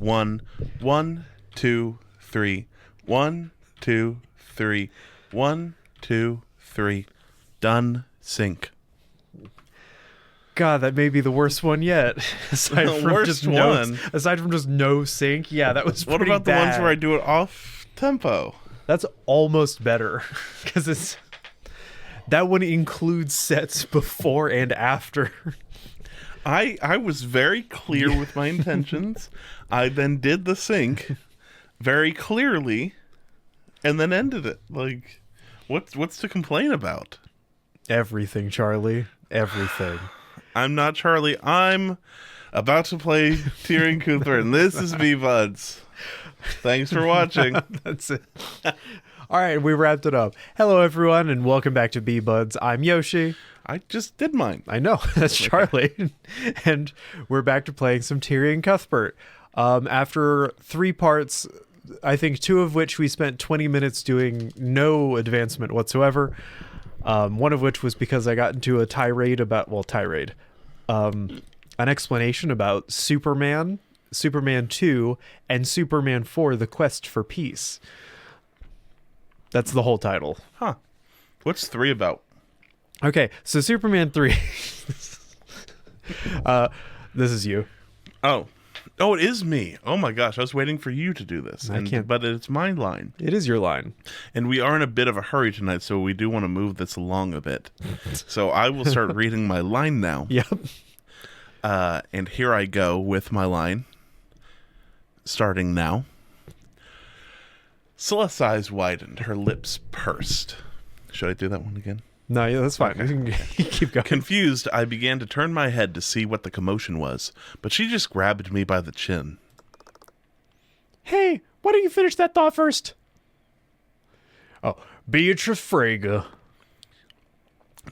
1. 1, 2, 3. 1, 2, 3. 1, 2, 3. Done. Sync. God, that may be the worst one yet. Aside from just no sync. Yeah, that was pretty bad. What about the ones where I do it off tempo? That's almost better because that one includes sets before and after. I was very clear with my intentions. I then did the sync very clearly and then ended it. Like, what's to complain about? Everything, Charlie. Everything. I'm not Charlie. I'm about to play Tyrion Cuthbert, and this is B-Buds. Thanks for watching. That's it. All right, we wrapped it up. Hello, everyone, and welcome back to B-Buds. I'm Yoshi. I just did mine. I know. That's Charlie. And we're back to playing some Tyrion Cuthbert. After 3 parts, I think 2 of which we spent 20 minutes doing no advancement whatsoever. One of which was because I got into a an explanation about Superman 2, and Superman 4, The Quest for Peace. That's the whole title. Huh. What's 3 about? Okay, so Superman 3. This is you. Oh, it is me. Oh my gosh, I was waiting for you to do this. But it's my line. It is your line. And we are in a bit of a hurry tonight, so we do want to move this along a bit. So I will start reading my line now. Yep. And here I go with my line. Starting now. Celeste's eyes widened, her lips pursed. Should I do that one again? No, yeah, that's fine. Okay. Keep going. Confused, I began to turn my head to see what the commotion was, but she just grabbed me by the chin. Hey, why don't you finish that thought first? Oh, Beatrice Frege.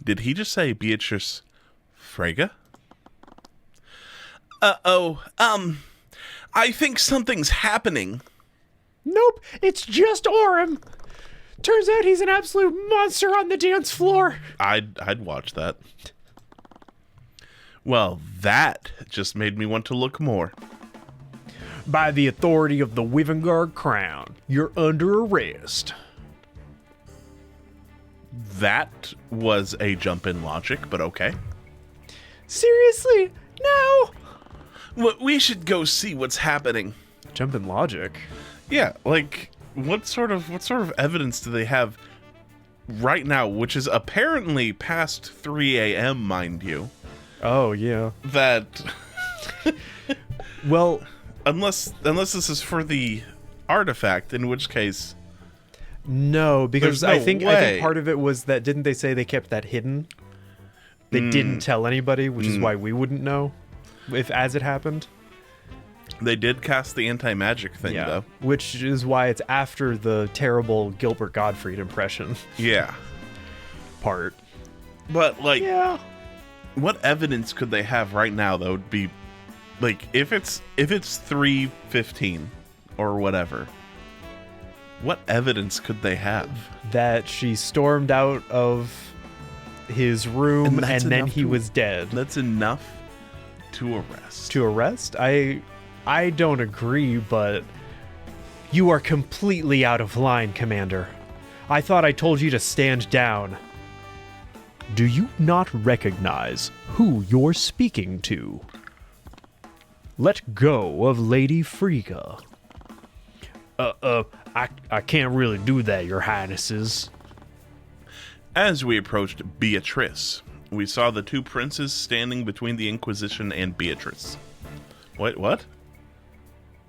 Did he just say Beatrice Frege? I think something's happening. Nope, it's just Orem. Turns out he's an absolute monster on the dance floor. I'd watch that. Well, that just made me want to look more. By the authority of the Wivengard Crown, you're under arrest. That was a jump in logic, but okay. Seriously? No. We should go see what's happening. Jump in logic? Yeah, like what sort of evidence do they have right now, which is apparently past 3 a.m., mind you? Oh, yeah. That well, unless this is for the artifact, in which case no, because no I think way. part of it was that didn't they say they kept that hidden? They didn't tell anybody, which is why we wouldn't know as it happened. They did cast the anti-magic thing, though. Which is why it's after the terrible Gilbert Gottfried impression. Yeah. Part. But, like, yeah. What evidence could they have right now that would be, like, if it's 3:15 or whatever, what evidence could they have? That she stormed out of his room and then he was dead. That's enough to arrest. To arrest? I don't agree, but you are completely out of line, Commander. I thought I told you to stand down. Do you not recognize who you're speaking to? Let go of Lady Frege. I can't really do that, Your Highnesses. As we approached Beatrice, we saw the 2 princes standing between the Inquisition and Beatrice. Wait, what?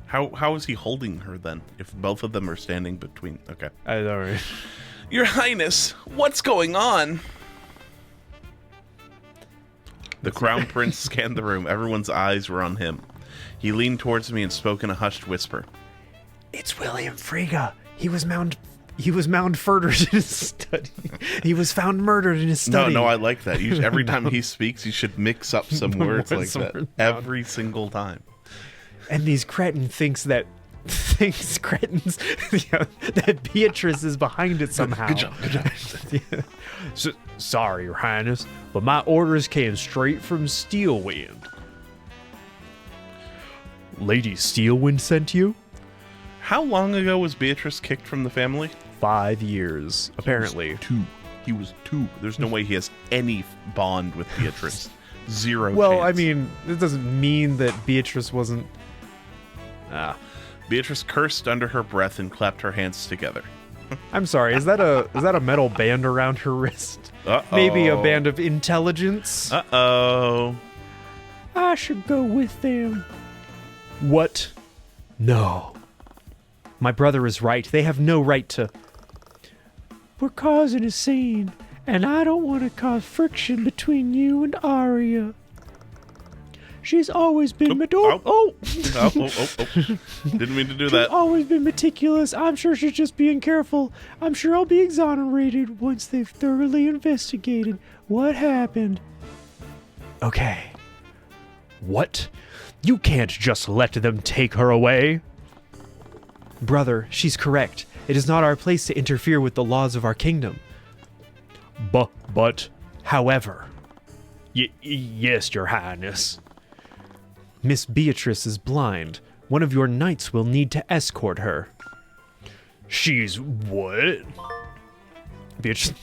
How is he holding her then, if both of them are standing between? Okay. I don't know. Your Highness, what's going on? The Crown Prince scanned the room. Everyone's eyes were on him. He leaned towards me and spoke in a hushed whisper. It's William Frege. He was found murdered in his study. He was found murdered in his study. No, I like that. Every time he speaks, you should mix up some words like that. Every single time. And these cretins that Beatrice is behind it somehow. Good job. Yeah. Sorry, Your Highness, but my orders came straight from Steelwind. Lady Steelwind sent you? How long ago was Beatrice kicked from the family? 5 years, apparently. He was 2. There's no way he has any bond with Beatrice. Zero Well, chance. I mean, it doesn't mean that Beatrice wasn't... Beatrice cursed under her breath and clapped her hands together. I'm sorry, is that a metal band around her wrist? Uh-oh. Maybe a band of intelligence? Uh-oh. I should go with them. What? No. My brother is right. They have no right to... We're causing a scene, and I don't want to cause friction between you and Arya. She's always been... Oh. Didn't mean to do that. She's always been meticulous. I'm sure she's just being careful. I'm sure I'll be exonerated once they've thoroughly investigated what happened. Okay. What? You can't just let them take her away. Brother, she's correct. It is not our place to interfere with the laws of our kingdom. But, however... Yes, your highness. Miss Beatrice is blind. One of your knights will need to escort her. She's what? Beatrice...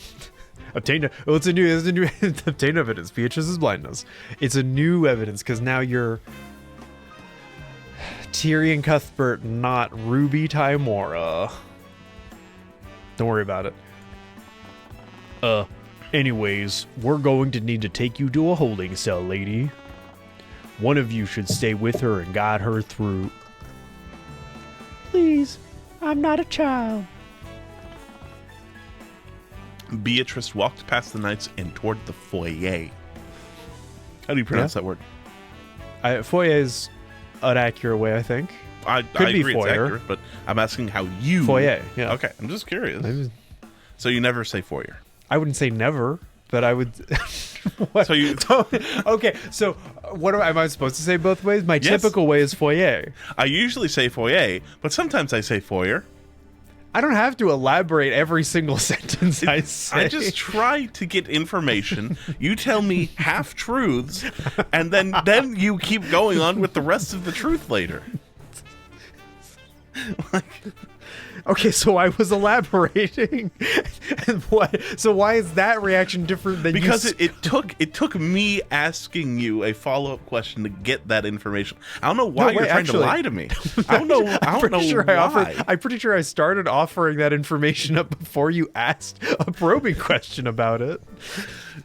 Obtain evidence. Beatrice's blindness. It's a new evidence, because now you're... Tyrion Cuthbert, not Ruby Tymora. Don't worry about it. Anyways, we're going to need to take you to a holding cell, lady. One of you should stay with her and guide her through. Please, I'm not a child. Beatrice walked past the knights and toward the foyer. How do you pronounce that word? Foyer is an accurate way, I think. I Could be agree foyer. it's accurate, but I'm asking how you... Foyer, yeah. Okay, I'm just curious. So you never say foyer? I wouldn't say never, but I would... What? So you... Okay, so what am I supposed to say both ways? My Yes. typical way is foyer. I usually say foyer, but sometimes I say foyer. I don't have to elaborate every single sentence I say. I just try to get information. You tell me half-truths, and then you keep going on with the rest of the truth later. Okay, so I was elaborating. And what? So why is that reaction different than Because you? it took me asking you a follow-up question to get that information. I don't know why you're trying to lie to me. I don't know. I don't know why. I'm pretty sure I started offering that information up before you asked a probing question about it.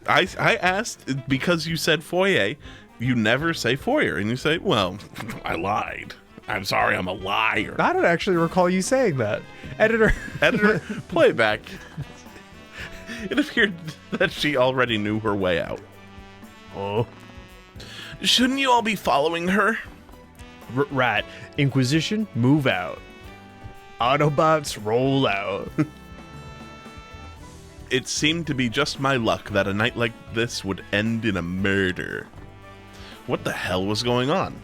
I asked because you said foyer. You never say foyer, and you say, "Well, I lied. I'm sorry, I'm a liar." I don't actually recall you saying that. Editor, Play it back. It appeared that she already knew her way out. Oh. Shouldn't you all be following her? Right. Inquisition, move out. Autobots, roll out. It seemed to be just my luck that a night like this would end in a murder. What the hell was going on?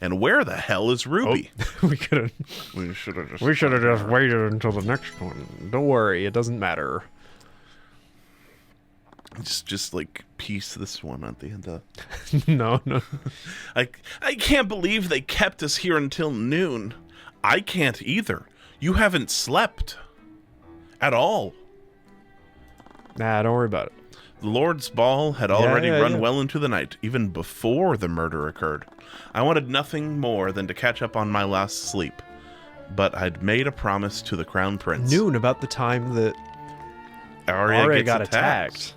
And where the hell is Ruby? Oh, we should have just waited until the next one. Don't worry, it doesn't matter. Just like piece this one at the end of... No. I can't believe they kept us here until noon. I can't either. You haven't slept. At all. Nah, don't worry about it. The Lord's ball had already run well into the night, even before the murder occurred. I wanted nothing more than to catch up on my last sleep, but I'd made a promise to the Crown Prince. Noon, about the time that Arya got attacked.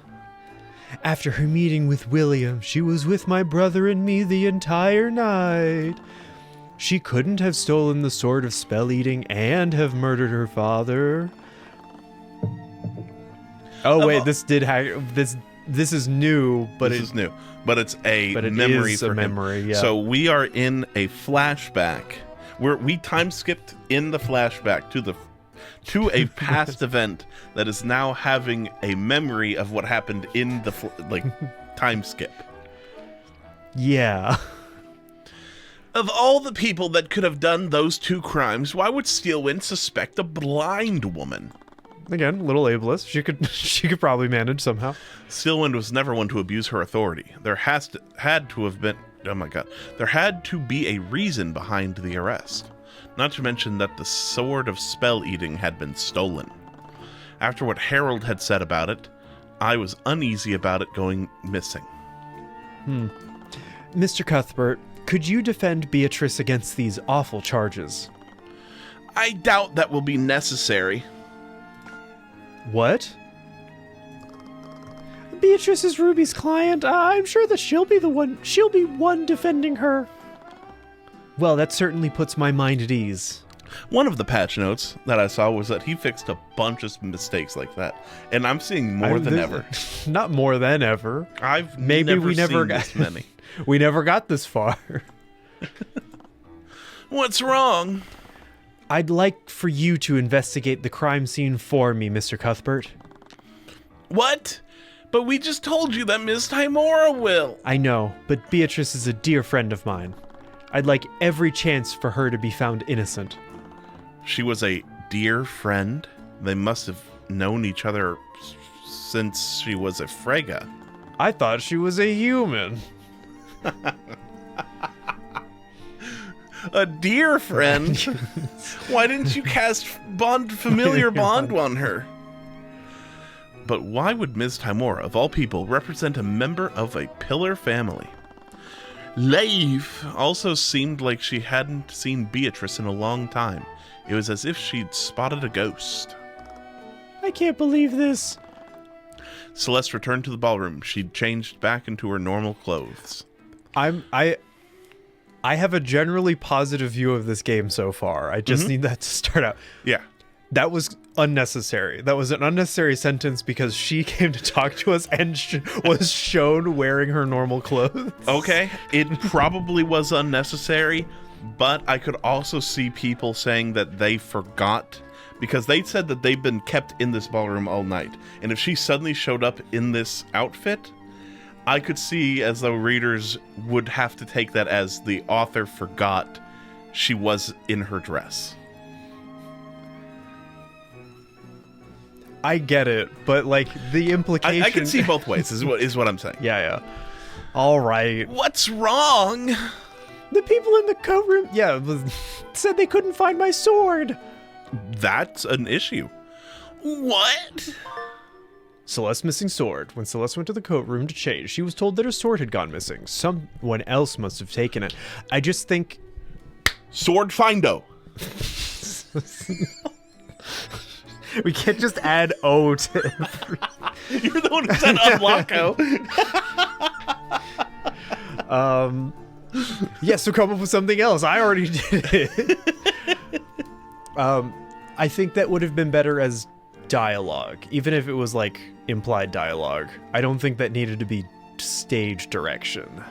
After her meeting with William, she was with my brother and me the entire night. She couldn't have stolen the sword of spell eating and have murdered her father. Oh wait, this is new, but this is new, but it's a but it memory is for a him. memory. Yeah. So we are in a flashback where we time skipped in the flashback to a past event that is now having a memory of what happened in the time skip. Yeah. Of all the people that could have done those two crimes, why would Steelwind suspect a blind woman? Again, little ableist. She could probably manage somehow. Steelwind was never one to abuse her authority. There had to have been oh my god, there had to be a reason behind the arrest. Not to mention that the sword of spell eating had been stolen. After what Harold had said about it, I was uneasy about it going missing. Mr. Cuthbert, could you defend Beatrice against these awful charges? I doubt that will be necessary. What? Beatrice is Ruby's client. I'm sure that she'll be one defending her. Well, that certainly puts my mind at ease. One of the patch notes that I saw was that he fixed a bunch of mistakes like that, and I'm seeing more than ever. Not more than ever. Maybe we never got this many. We never got this far. What's wrong? I'd like for you to investigate the crime scene for me, Mr. Cuthbert. What? But we just told you that Miss Timora will. I know, but Beatrice is a dear friend of mine. I'd like every chance for her to be found innocent. She was a dear friend? They must have known each other since she was a Frega. I thought she was a human. A dear friend? Why didn't you cast familiar bond on her? But why would Ms. Timora, of all people, represent a member of a pillar family? Leif also seemed like she hadn't seen Beatrice in a long time. It was as if she'd spotted a ghost. I can't believe this. Celeste returned to the ballroom. She'd changed back into her normal clothes. I have a generally positive view of this game so far. I just need that to start out. Yeah. That was unnecessary. That was an unnecessary sentence because she came to talk to us and was shown wearing her normal clothes. Okay, it probably was unnecessary, but I could also see people saying that they forgot because they said that they've been kept in this ballroom all night. And if she suddenly showed up in this outfit, I could see as though readers would have to take that as the author forgot she was in her dress. I get it, but like the implication... I can see both ways is what I'm saying. Yeah. All right. What's wrong? The people in the coat room, said they couldn't find my sword. That's an issue. What? Celeste's missing sword. When Celeste went to the coat room to change, she was told that her sword had gone missing. Someone else must have taken it. I just think... Sword findo. We can't just add O to every... You're the one who said unlocko. So come up with something else. I already did it. I think that would have been better as dialogue, even if it was like implied dialogue. I don't think that needed to be stage direction.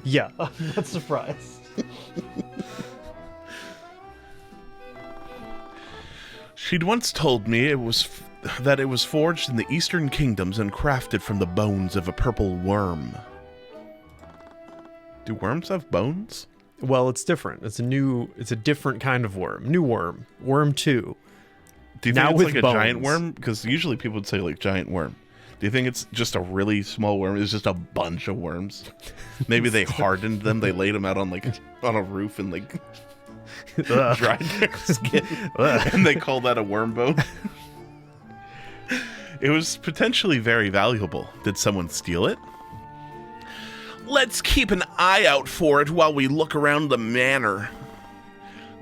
Yeah, I'm not surprised. She'd once told me that it was forged in the Eastern Kingdoms and crafted from the bones of a purple worm. Do worms have bones? Well, it's different. It's a different kind of worm. New worm. Worm 2. Do you think it's like a giant worm? Because usually people would say like giant worm. Do you think it's just a really small worm? It's just a bunch of worms. Maybe they hardened them. They laid them out on a roof and like dried their skin, and they call that a worm bone. It was potentially very valuable. Did someone steal it? Let's keep an eye out for it while we look around the manor.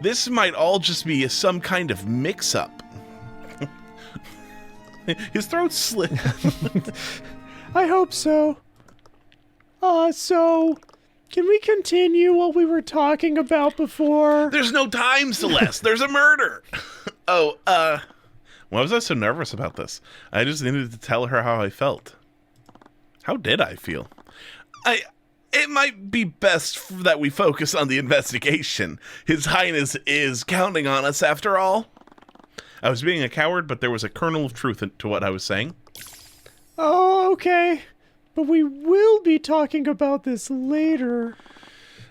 This might all just be some kind of mix-up. His throat slit. I hope so. So, can we continue what we were talking about before? There's no time, Celeste. There's a murder. Why was I so nervous about this? I just needed to tell her how I felt. How did I feel? It might be best that we focus on the investigation. His Highness is counting on us after all. I was being a coward, but there was a kernel of truth to what I was saying. Oh, okay. But we will be talking about this later.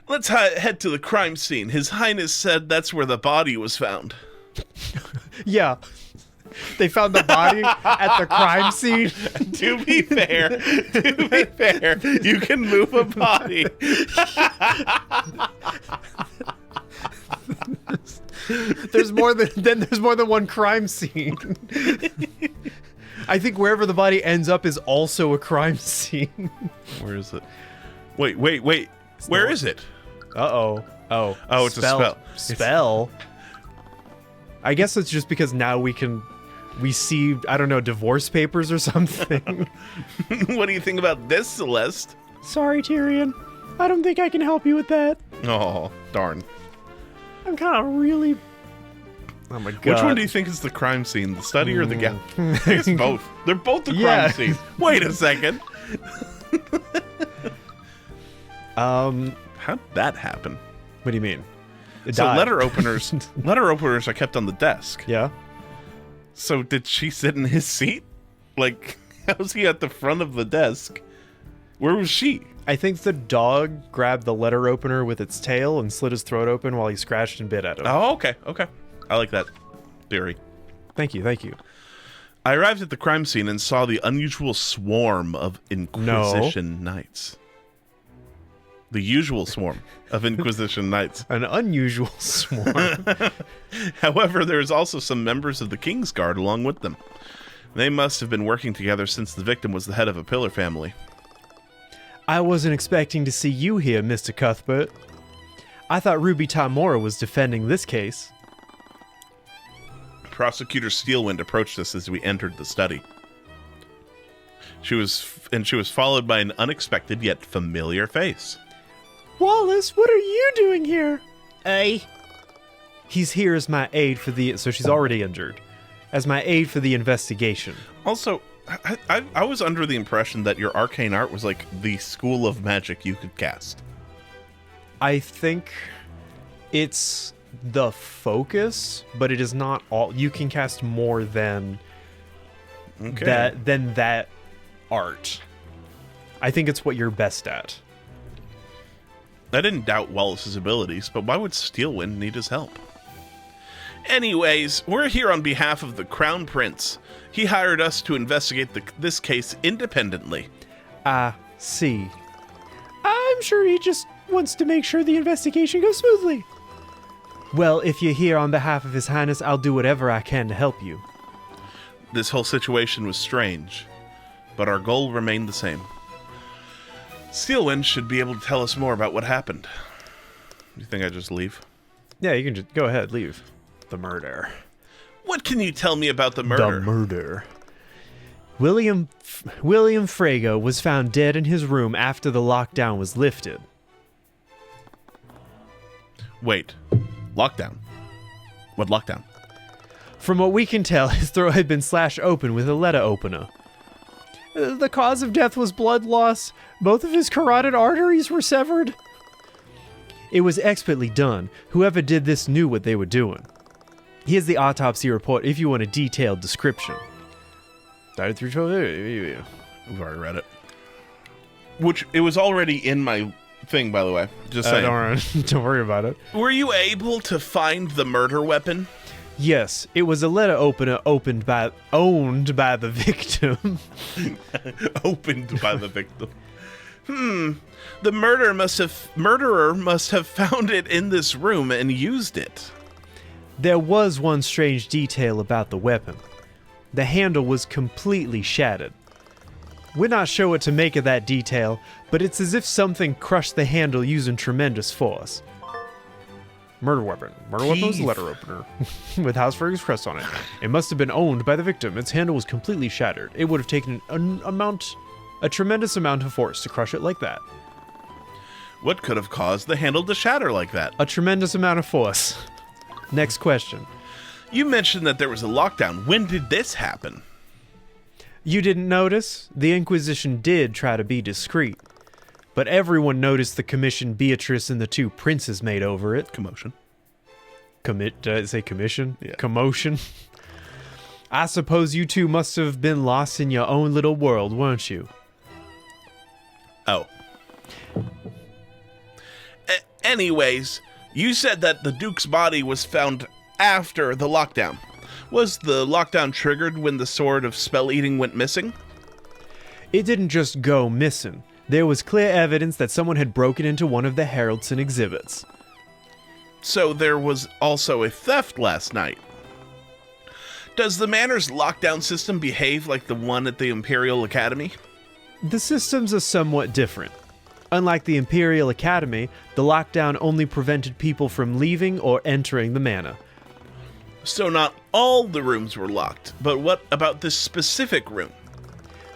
Let's head to the crime scene. His Highness said that's where the body was found. Yeah. They found the body at the crime scene. To be fair, you can move a body. There's more than one crime scene. I think wherever the body ends up is also a crime scene. Where is it? Wait. Where is it? Uh-oh. Oh, it's a spell. Spell? I guess it's just because now we see, I don't know, divorce papers or something. What do you think about this, Celeste? Sorry, Tyrion. I don't think I can help you with that. Oh, darn. I'm kind of really... Oh my god. Which one do you think is the crime scene, the study or the gal? I guess both. They're both the crime scene. Wait a second. How'd that happen? What do you mean? So letter openers are kept on the desk. Yeah. So did she sit in his seat? Like, how's he at the front of the desk? Where was she? I think the dog grabbed the letter opener with its tail and slit his throat open while he scratched and bit at him. Oh, okay. I like that theory. Thank you. I arrived at the crime scene and saw the unusual swarm of Inquisition Knights. The usual swarm of Inquisition Knights. An unusual swarm. However, there is also some members of the King's Guard along with them. They must have been working together since the victim was the head of a pillar family. I wasn't expecting to see you here, Mr. Cuthbert. I thought Ruby Tamora was defending this case. Prosecutor Steelwind approached us as we entered the study. She was followed by an unexpected yet familiar face. Wallace, what are you doing here? He's here as my aide for the... So she's already injured. As my aide for the investigation. Also, I was under the impression that your arcane art was like the school of magic you could cast. I think it's the focus, but it is not all. You can cast more than that art. I think it's what you're best at. I didn't doubt Wallace's abilities, but why would Steelwind need his help? Anyways, we're here on behalf of the Crown Prince. He hired us to investigate this case independently. I see. I'm sure he just wants to make sure the investigation goes smoothly. Well, if you're here on behalf of His Highness, I'll do whatever I can to help you. This whole situation was strange, but our goal remained the same. Steelwind should be able to tell us more about what happened. You think I just leave? Yeah, you can just go ahead, leave. The murder. What can you tell me about the murder? The murder. William Frago was found dead in his room after the lockdown was lifted. Wait, lockdown? What lockdown? From what we can tell, his throat had been slashed open with a letter opener. The cause of death was blood loss. Both of his carotid arteries were severed. It was expertly done. Whoever did this knew what they were doing. Here's the autopsy report if you want a detailed description. We've already read it. Which, it was already in my thing, by the way. Just saying. Don't worry about it. Were you able to find the murder weapon? Yes, it was a letter opener owned by the victim. Opened by the victim. The murderer must have found it in this room and used it. There was one strange detail about the weapon. The handle was completely shattered. We're not sure what to make of that detail, but it's as if something crushed the handle using tremendous force. Murder weapon. Murder weapon was a letter opener with House Fergus crest on it. It must have been owned by the victim. Its handle was completely shattered. It would have taken a tremendous amount of force to crush it like that. What could have caused the handle to shatter like that? A tremendous amount of force. Next question. You mentioned that there was a lockdown. When did this happen? You didn't notice? The Inquisition did try to be discreet. But everyone noticed the commission Beatrice and the two princes made over it. Commotion. Did I say commission? Yeah. Commotion. I suppose you two must have been lost in your own little world, weren't you? Oh. Anyways, you said that the Duke's body was found after the lockdown. Was the lockdown triggered when the sword of spell eating went missing? It didn't just go missing. There was clear evidence that someone had broken into one of the Heraldson exhibits. So there was also a theft last night. Does the Manor's lockdown system behave like the one at the Imperial Academy? The systems are somewhat different. Unlike the Imperial Academy, the lockdown only prevented people from leaving or entering the manor. So not all the rooms were locked, but what about this specific room?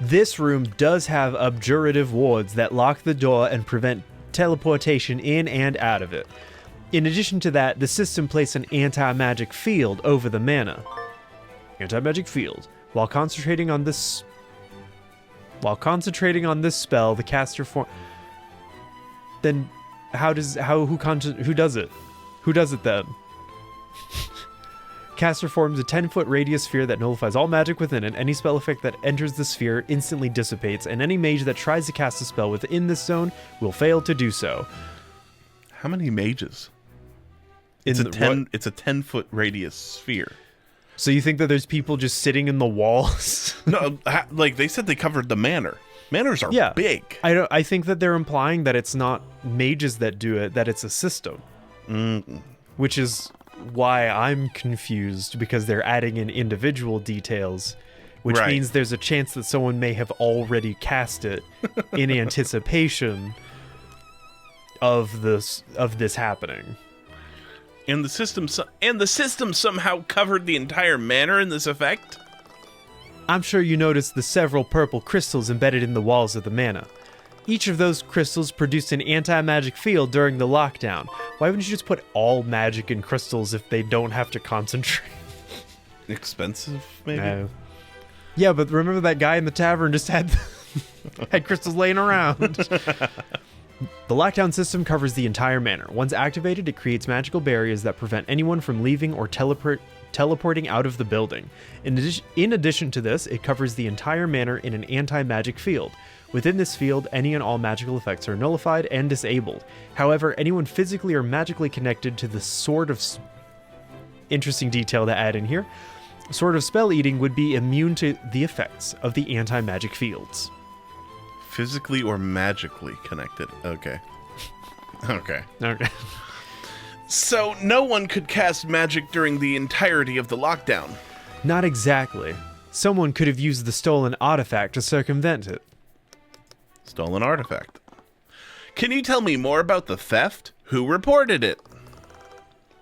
This room does have abjurative wards that lock the door and prevent teleportation in and out of it. In addition to that, the system placed an anti-magic field over the manor. Anti-magic field. While concentrating on this spell, the caster form. Then, who does it? Who does it then? Caster forms a 10-foot radius sphere that nullifies all magic within it. Any spell effect that enters the sphere instantly dissipates, and any mage that tries to cast a spell within this zone will fail to do so. How many mages? It's a 10-foot radius sphere. So you think that there's people just sitting in the walls? No, like they said, they covered the manor. Manors are big. I think that they're implying that it's not mages that do it; that it's a system. Which is why I'm confused, because they're adding in individual details, which means there's a chance that someone may have already cast it in anticipation of this happening. And the system somehow covered the entire manor in this effect? I'm sure you noticed the several purple crystals embedded in the walls of the manor. Each of those crystals produced an anti-magic field during the lockdown. Why wouldn't you just put all magic in crystals if they don't have to concentrate? Expensive, maybe? No. Yeah, but remember that guy in the tavern just had crystals laying around. The lockdown system covers the entire manor. Once activated, it creates magical barriers that prevent anyone from leaving or teleporting out of the building. In addition to this, it covers the entire manor in an anti-magic field. Within this field, any and all magical effects are nullified and disabled. However, anyone physically or magically connected to the Sword of... Interesting detail to add in here. Sword of Spell Eating would be immune to the effects of the anti-magic fields. Physically or magically connected. Okay. Okay. So no one could cast magic during the entirety of the lockdown? Not exactly. Someone could have used the stolen artifact to circumvent it. Stolen artifact. Can you tell me more about the theft? Who reported it?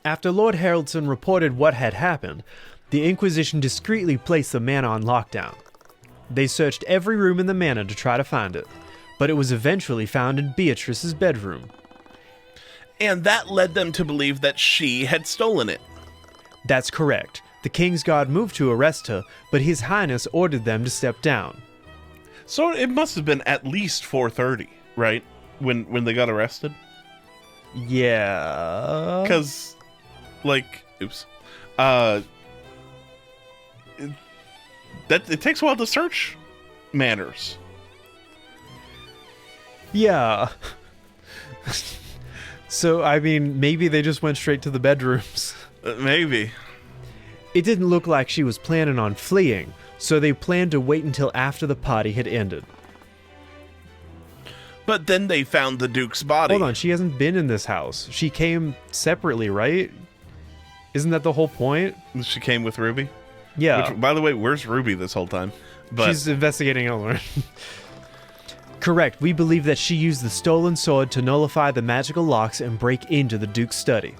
After Lord Haraldson reported what had happened, the Inquisition discreetly placed the manor on lockdown. They searched every room in the manor to try to find it, but it was eventually found in Beatrice's bedroom. And that led them to believe that she had stolen it. That's correct. The King's Guard moved to arrest her, but His Highness ordered them to step down. So it must have been at least 4:30, right? When they got arrested? Yeah. Because, oops. It takes a while to search manors. Yeah. So, I mean, maybe they just went straight to the bedrooms. Maybe. It didn't look like she was planning on fleeing, so they planned to wait until after the party had ended. But then they found the Duke's body. Hold on, she hasn't been in this house. She came separately, right? Isn't that the whole point? She came with Ruby? Yeah. Which, by the way, where's Ruby this whole time? She's investigating elsewhere. Correct. We believe that she used the stolen sword to nullify the magical locks and break into the Duke's study.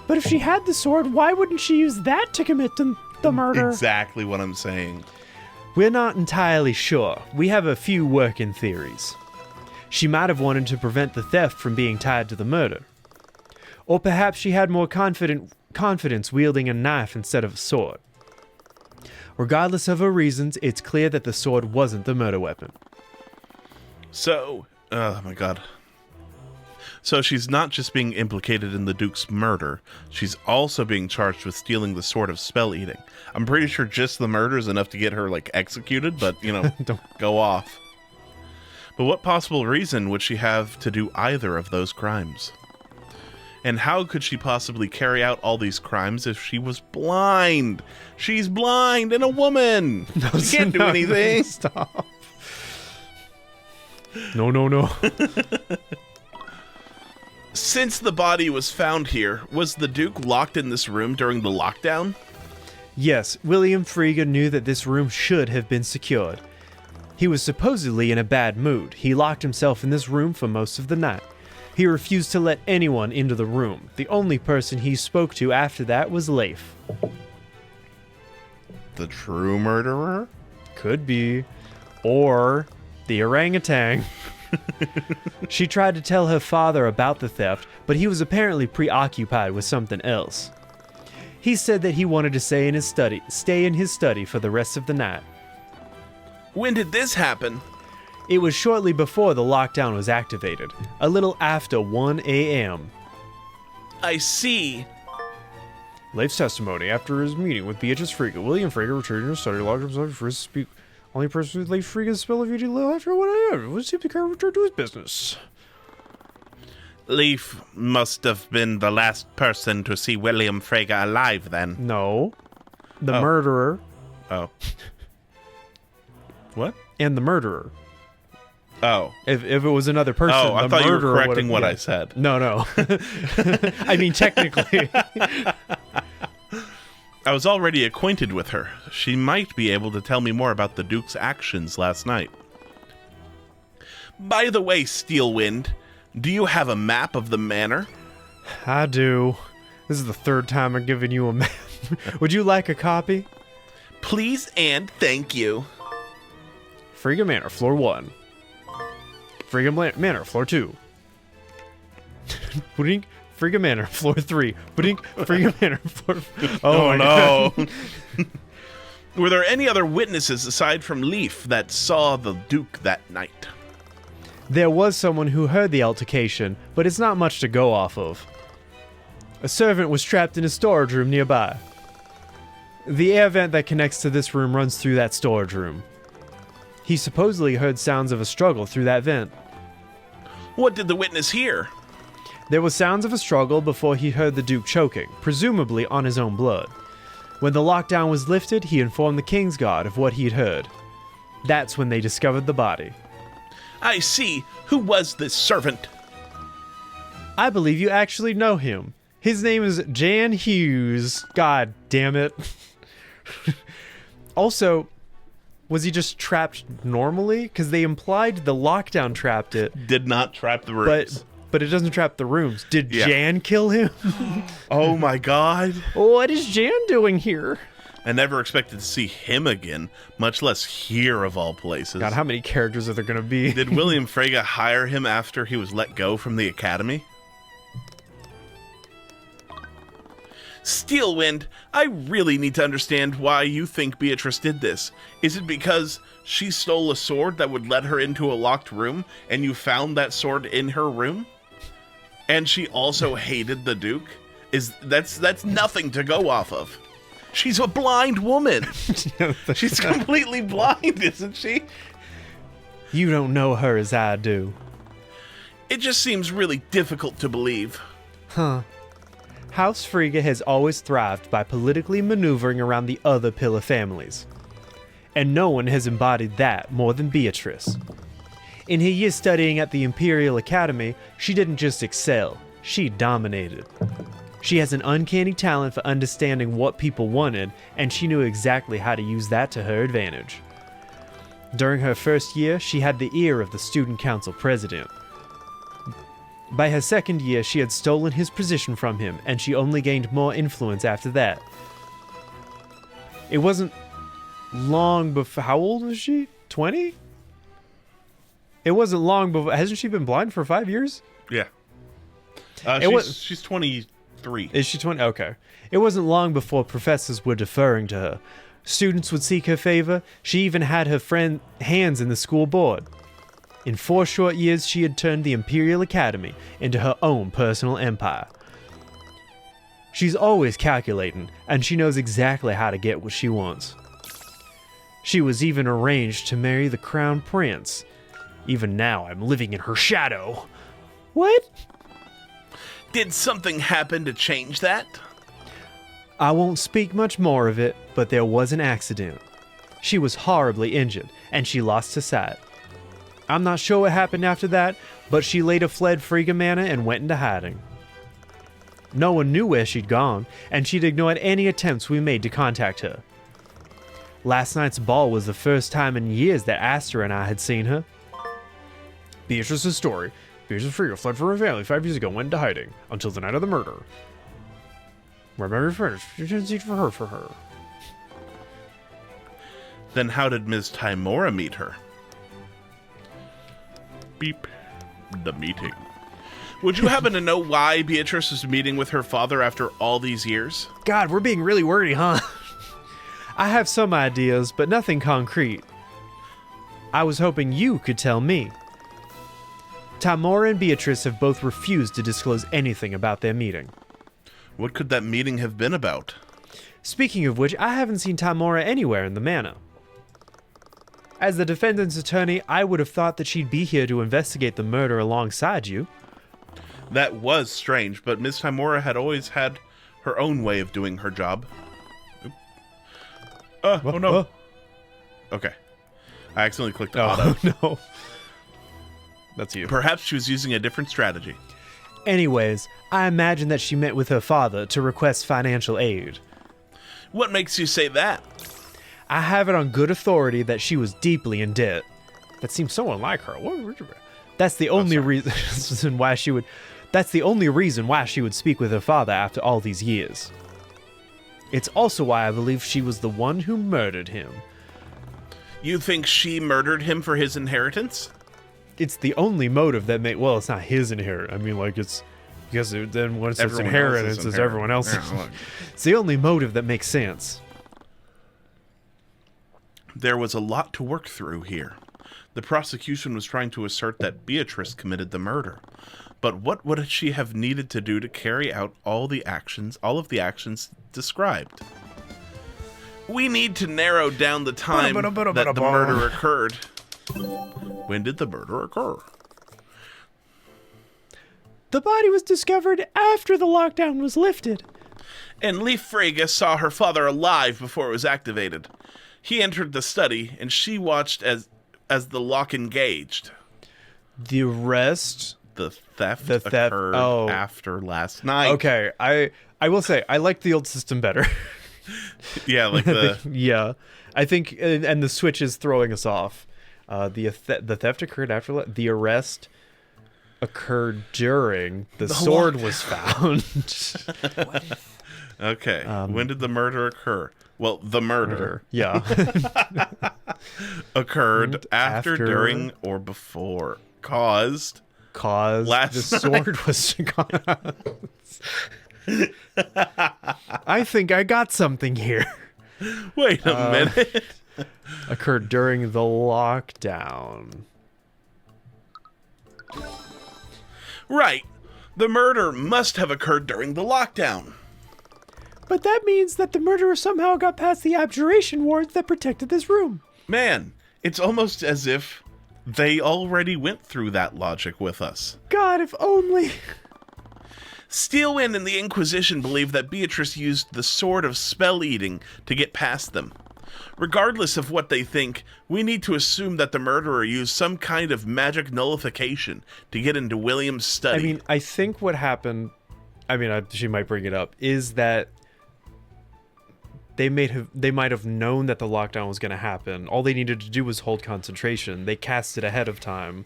But if she had the sword, why wouldn't she use that to commit the murder? Exactly what I'm saying. We're not entirely sure. We have a few working theories. She might have wanted to prevent the theft from being tied to the murder. Or perhaps she had more confidence wielding a knife instead of a sword. Regardless of her reasons, it's clear that the sword wasn't the murder weapon. So, oh my god. So she's not just being implicated in the Duke's murder, she's also being charged with stealing the Sword of Spell Eating. I'm pretty sure just the murder is enough to get her, executed, but, Don't go off. But what possible reason would she have to do either of those crimes? And how could she possibly carry out all these crimes if she was blind? She's blind and a woman. She can't do anything. Stop. No. Since the body was found here, was the Duke locked in this room during the lockdown? Yes, William Frege knew that this room should have been secured. He was supposedly in a bad mood. He locked himself in this room for most of the night. He refused to let anyone into the room. The only person he spoke to after that was Leif. The true murderer? Could be. Or the orangutan. She tried to tell her father about the theft, but he was apparently preoccupied with something else. He said that he wanted to stay in his study for the rest of the night. When did this happen? It was shortly before the lockdown was activated, a little after 1 a.m. I see. Leif's testimony after his meeting with Beatrice Frege. William Frege returned to his study, locked himself for his speak. Only person with Leif Frege's spell of beauty little after 1 a.m. was simply returned to his business. Leif must have been the last person to see William Frege alive then. No. The murderer. Oh. What? And the murderer. Oh. If it was another person, Oh, I the thought you were murderer correcting what yeah. I said. No. I mean, technically. I was already acquainted with her. She might be able to tell me more about the Duke's actions last night. By the way, Steelwind, do you have a map of the manor? I do. This is the third time I've given you a map. Would you like a copy? Please and thank you. Frege Manor, floor 1. Frege Manor, floor 2. Budink, Frege Manor, floor 3. Budink, Frege Manor, floor... Oh no. Were there any other witnesses aside from Leif that saw the Duke that night? There was someone who heard the altercation, but it's not much to go off of. A servant was trapped in a storage room nearby. The air vent that connects to this room runs through that storage room. He supposedly heard sounds of a struggle through that vent. What did the witness hear? There were sounds of a struggle before he heard the Duke choking, presumably on his own blood. When the lockdown was lifted, he informed the Kingsguard of what he'd heard. That's when they discovered the body. I see. Who was this servant? I believe you actually know him. His name is Jan Hughes. God damn it. Also, was he just trapped normally? Because they implied the lockdown trapped it. Did not trap the rooms. But it doesn't trap the rooms. Did Jan kill him? Oh my god. What is Jan doing here? I never expected to see him again, much less here of all places. God, how many characters are there going to be? Did William Frege hire him after he was let go from the academy? Steelwind, I really need to understand why you think Beatrice did this. Is it because she stole a sword that would let her into a locked room, and you found that sword in her room? And she also hated the Duke? That's nothing to go off of. She's a blind woman. She's completely blind, isn't she? You don't know her as I do. It just seems really difficult to believe. Huh. House Frege has always thrived by politically maneuvering around the other pillar families. And no one has embodied that more than Beatrice. In her years studying at the Imperial Academy, she didn't just excel, she dominated. She has an uncanny talent for understanding what people wanted, and she knew exactly how to use that to her advantage. During her first year, she had the ear of the student council president. By her second year, she had stolen his position from him, and she only gained more influence after that. It wasn't long before... How old was she? 20? It wasn't long before... Hasn't she been blind for 5 years? Yeah. She's 23. Is she 20? Okay. It wasn't long before professors were deferring to her. Students would seek her favor. She even had her hands in the school board. In 4 short years, she had turned the Imperial Academy into her own personal empire. She's always calculating, and she knows exactly how to get what she wants. She was even arranged to marry the Crown Prince. Even now, I'm living in her shadow. What? Did something happen to change that? I won't speak much more of it, but there was an accident. She was horribly injured, and she lost her sight. I'm not sure what happened after that, but she later fled Frigga Manor and went into hiding. No one knew where she'd gone, and she'd ignored any attempts we made to contact her. Last night's ball was the first time in years that Aster and I had seen her. Beatrice's story. Beatrice Frigga fled from her family 5 years ago and went into hiding until the night of the murder. Remember furnished, you didn't see for her. Then how did Ms. Tymora meet her? Beep. The meeting. Would you happen to know why Beatrice was meeting with her father after all these years? God, we're being really wordy, huh? I have some ideas, but nothing concrete. I was hoping you could tell me. Tymora and Beatrice have both refused to disclose anything about their meeting. What could that meeting have been about? Speaking of which, I haven't seen Tymora anywhere in the manor. As the defendant's attorney, I would have thought that she'd be here to investigate the murder alongside you. That was strange, but Ms. Tymora had always had her own way of doing her job. Oh no. Okay. I accidentally clicked auto. No. That's you. Perhaps she was using a different strategy. Anyways, I imagine that she met with her father to request financial aid. What makes you say that? I have it on good authority that she was deeply in debt. That seems so unlike her. That's the only reason why she would. That's the only reason why she would speak with her father after all these years. It's also why I believe she was the one who murdered him. You think she murdered him for his inheritance? It's the only motive that well, it's not his inheritance. I mean, like, it's because then once it's Everyone inheritance, else's it's everyone else's. Yeah, look. It's the only motive that makes sense. There was a lot to work through here. The prosecution was trying to assert that Beatrice committed the murder. But what would she have needed to do to carry out all of the actions described? We need to narrow down the time that the murder occurred. When did the murder occur? The body was discovered after the lockdown was lifted. And Leif Frigga saw her father alive before it was activated. He entered the study, and she watched as the lock engaged. The arrest? The theft occurred after last night. Okay, I will say, I like the old system better. Yeah, like the... Yeah, I think, and the switch is throwing us off. The theft occurred after the arrest occurred during the sword was found. Okay, when did the murder occur? Well, the murder. Yeah. Occurred after, during, or before. Caused the sword was... I think I got something here. Wait a minute. Occurred during the lockdown. Right. The murder must have occurred during the lockdown. But that means that the murderer somehow got past the abjuration wards that protected this room. Man, it's almost as if they already went through that logic with us. God, if only... Steelwind and the Inquisition believe that Beatrice used the sword of spell-eating to get past them. Regardless of what they think, we need to assume that the murderer used some kind of magic nullification to get into William's study. I mean, I think what happened, she might bring it up, is that they might have known that the lockdown was going to happen. All they needed to do was hold concentration. They cast it ahead of time,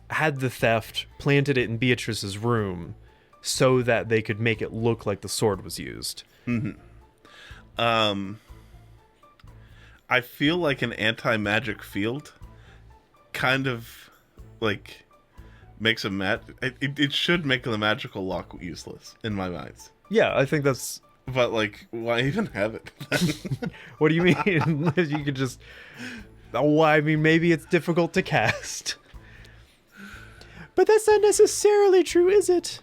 had the theft, planted it in Beatrice's room, so that they could make it look like the sword was used. Mm-hmm. I feel like an anti-magic field kind of, like, makes it should make the magical lock useless, in my mind. Yeah, I think that's... But, like, why even have it? What do you mean? You could just... Well, I mean, maybe it's difficult to cast. But that's not necessarily true, is it?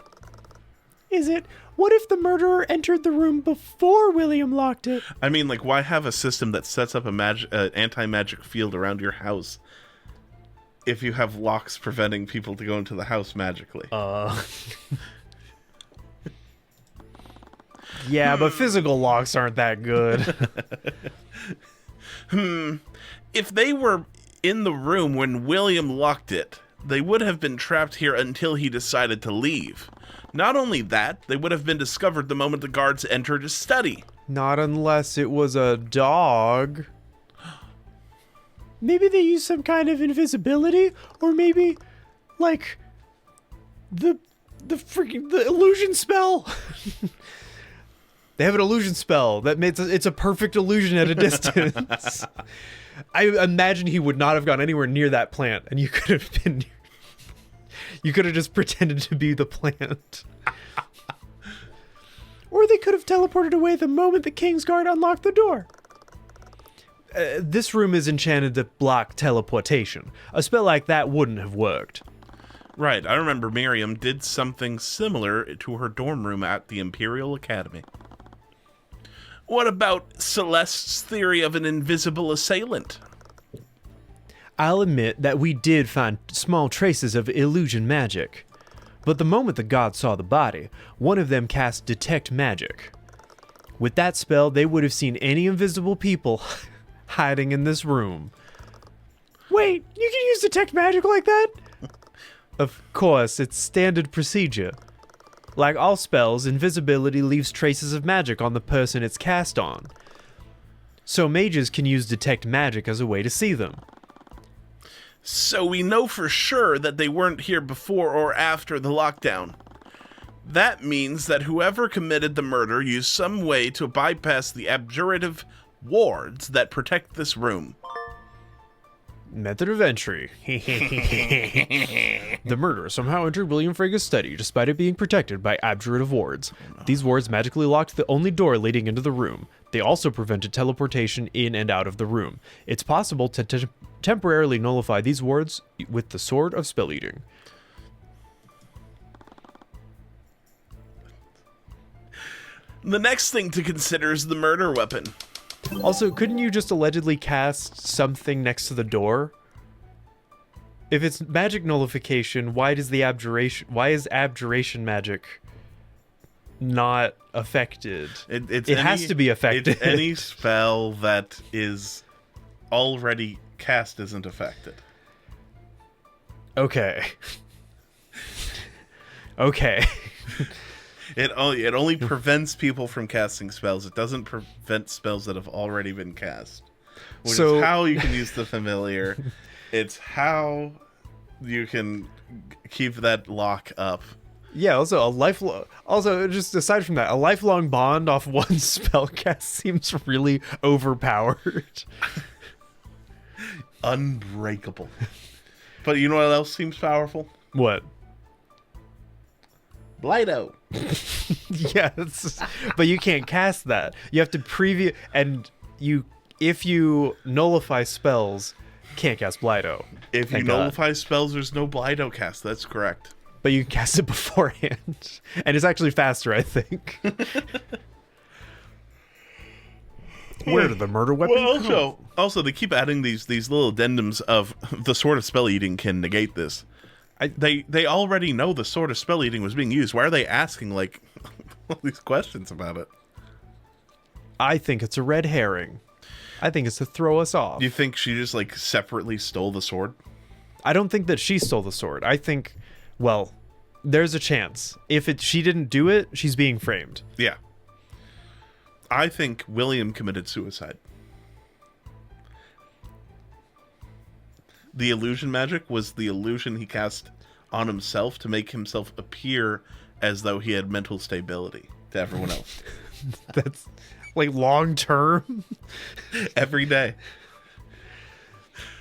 Is it? What if the murderer entered the room before William locked it? I mean, like, why have a system that sets up a anti-magic field around your house if you have locks preventing people to go into the house magically? Yeah, but physical locks aren't that good. If they were in the room when William locked it, they would have been trapped here until he decided to leave. Not only that, they would have been discovered the moment the guards entered his study. Not unless it was a dog. Maybe they use some kind of invisibility, or maybe, like, the illusion spell. They have an illusion spell that makes it's a perfect illusion at a distance. I imagine he would not have gone anywhere near that plant, and you could have just pretended to be the plant. Or they could have teleported away the moment the King's Guard unlocked the door. This room is enchanted to block teleportation. A spell like that wouldn't have worked. Right, I remember Miriam did something similar to her dorm room at the Imperial Academy. What about Celeste's theory of an invisible assailant? I'll admit that we did find small traces of illusion magic. But the moment the gods saw the body, one of them cast Detect Magic. With that spell, they would have seen any invisible people hiding in this room. Wait, you can use Detect Magic like that? Of course, it's standard procedure. Like all spells, invisibility leaves traces of magic on the person it's cast on. So mages can use Detect Magic as a way to see them. So we know for sure that they weren't here before or after the lockdown. That means that whoever committed the murder used some way to bypass the abjurative wards that protect this room. Method of entry. The murderer somehow entered William Frega's study despite it being protected by abjurative wards. These wards magically locked the only door leading into the room. They also prevented teleportation in and out of the room. It's possible to temporarily nullify these wards with the Sword of Spell Eating. The next thing to consider is the murder weapon. Also, couldn't you just allegedly cast something next to the door? If it's magic nullification, why is abjuration magic not affected? It has to be affected. It's any spell that is already cast isn't affected. Okay. Okay. It only prevents people from casting spells. It doesn't prevent spells that have already been cast. Which is how you can use the familiar. It's how you can keep that lock up. Yeah, also just aside from that, a lifelong bond off one spell cast seems really overpowered. Unbreakable. But you know what else seems powerful? What? Blighto. Yes, but you can't cast that. You have to preview, and if you nullify spells, can't cast Blighto. If you nullify spells, there's no Blighto cast. That's correct. But you can cast it beforehand, and it's actually faster, I think. Where did the murder weapon come? Also, they keep adding these little addendums of the Sword of Spell Eating can negate this. They already know the Sword of Spell Eating was being used. Why are they asking like all these questions about it? I think it's a red herring. I think it's to throw us off. You think she just like separately stole the sword? I don't think that she stole the sword. I think, well, there's a chance. If she didn't do it, she's being framed. Yeah. I think William committed suicide. The illusion magic was the illusion he cast on himself to make himself appear as though he had mental stability to everyone else. That's like long term? Every day.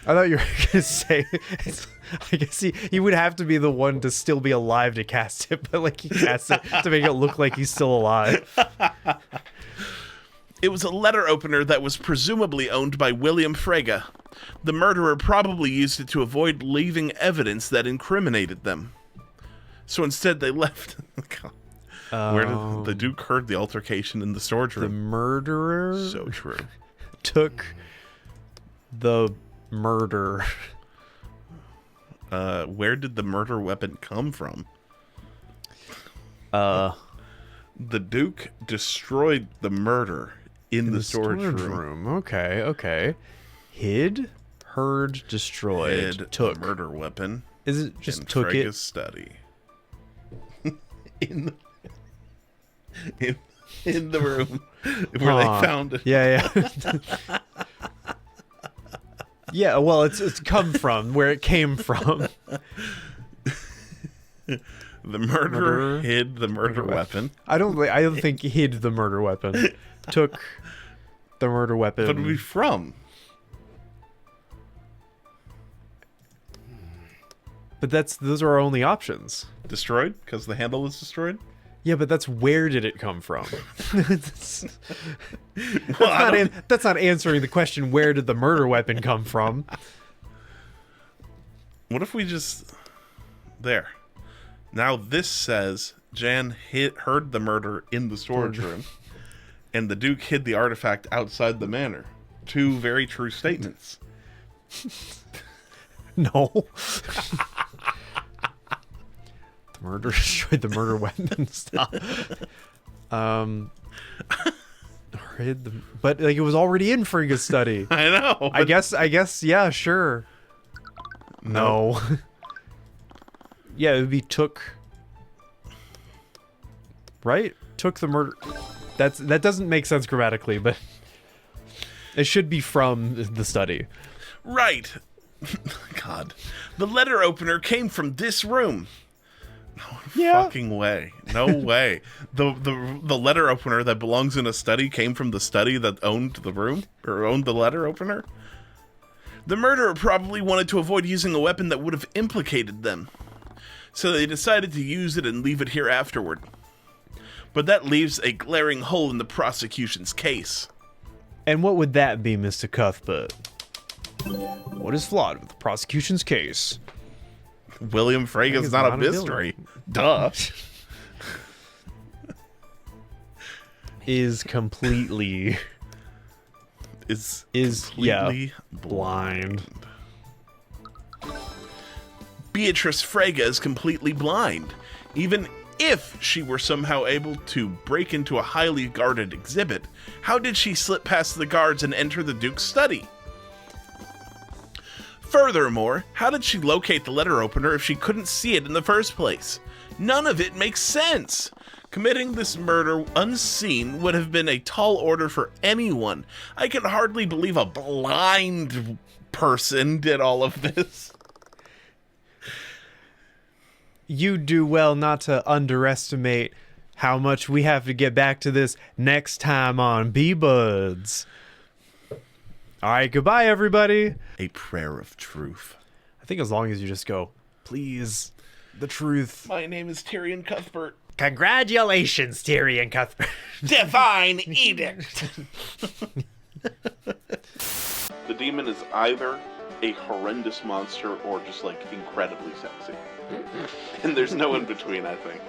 I thought you were going to say, I guess he would have to be the one to still be alive to cast it, but like he casts it to make it look like he's still alive. It was a letter opener that was presumably owned by William Frega. The murderer probably used it to avoid leaving evidence that incriminated them. So instead they left... Where did the Duke heard the altercation in the storage room? The murderer... So true. Took the murder. Where did the murder weapon come from? The Duke destroyed the murder in the storage room. Okay. Hid, heard, destroyed, Hid took. the murder weapon. Is it just in took Frega's it? study. in the room where they found it. Yeah. Yeah, well, it's come from where it came from. The murderer hid the murder weapon. I don't think he hid the murder weapon. Took the murder weapon. But we from? But those are our only options. Destroyed? Because the handle was destroyed? Yeah, but that's where did it come from? that's Well, that's not answering the question, where did the murder weapon come from? what if we just... There. Now this says Jan heard the murder in the storage room, and the Duke hid the artifact outside the manor. Two very true statements. No. The murder destroyed the murder weapon. Stop. But like it was already in Frega's study. I know. I guess, yeah, sure. No. Yeah, it would be took. Right? Took the murder. That doesn't make sense grammatically, but it should be from the study. Right. God. The letter opener came from this room. No fucking way. No way. The letter opener that belongs in a study came from the study that owned the room? Or owned the letter opener? The murderer probably wanted to avoid using a weapon that would have implicated them. So they decided to use it and leave it here afterward. But that leaves a glaring hole in the prosecution's case. And what would that be, Mr. Cuthbert? What is flawed with the prosecution's case? William Frega's not a mystery. Duh. Is completely... Is completely blind. Beatrice Frega is completely blind. Even if she were somehow able to break into a highly guarded exhibit, how did she slip past the guards and enter the Duke's study? Furthermore, how did she locate the letter opener if she couldn't see it in the first place? None of it makes sense. Committing this murder unseen would have been a tall order for anyone. I can hardly believe a blind person did all of this. You do well not to underestimate how much we have to get back to this next time on B-Buds. All right, goodbye, everybody. A prayer of truth. I think as long as you just go, please, the truth. My name is Tyrion Cuthbert. Congratulations, Tyrion Cuthbert. Divine edict. The demon is either a horrendous monster or just like incredibly sexy. And there's no in between, I think.